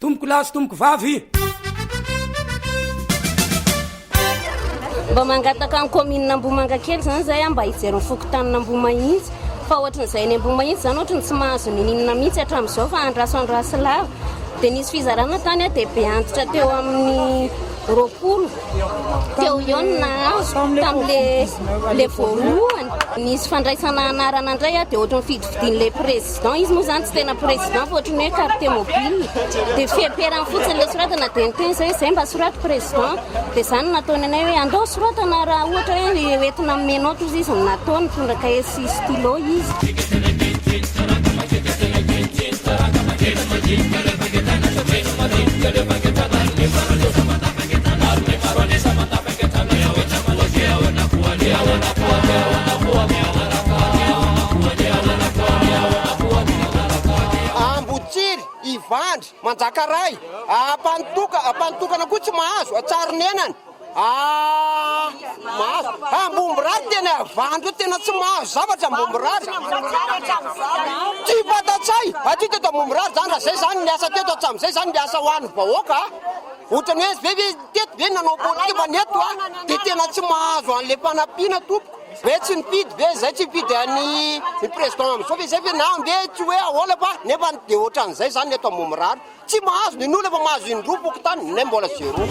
tomboko lahy sy tomboko vavy. Mba mangataka ny commune Ambomanga kely zany zay mba hijery fokotanina Ambomahitsy fa ohatran'izay ny Ambomahitsy zany ohatrany tsy mahazo ninina mihitsy hatramin'izao fa andraso lava dia nisy fizarana tany dia be antitra teo amin'ny 20 teo iony na tamin'le voalohany nisy fandraisana anarana indray dia ohatrany fidividin'le président izy moa zany tsy tena président fa ohatrany hoe carte mobile dia fiamperany fotsiny le soratana dia niteny zay mba soraty président dia zany nataony anay hoe andao soratana raha ohatra hoe entina menao tozy izy nataony tondra cahier sy stylo izy. Ambotsiry, Ivandry, Manjakaray, ampantokana koa tsy mahazo, Tsarinenany. Mahazo. Ambomborary tena Avandry tena tsy mahazo zavatra Ambomborary. Tsy fatatsay, aty teto Ambomborary zany raha zay zany niasa teto hatram'izay zany niasa ho an'ny vahoaka. Ohatrany hoe ve teto ve nanao politika neto dia tena tsy mahazo an'le mpanampiana tompo. Ve tsy nipidy ve zay tsy nipidy ny président amin'izao ve zay ve na ve tsy hoe ahoana fa nefa dia ohatran'izay zany eto Ambomborary. Tsy mahazo ny olona fa mahazo indroa pokotany nay mbola zéro.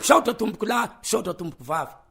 Saotra tomboko lahy, saotra tomboko vavy.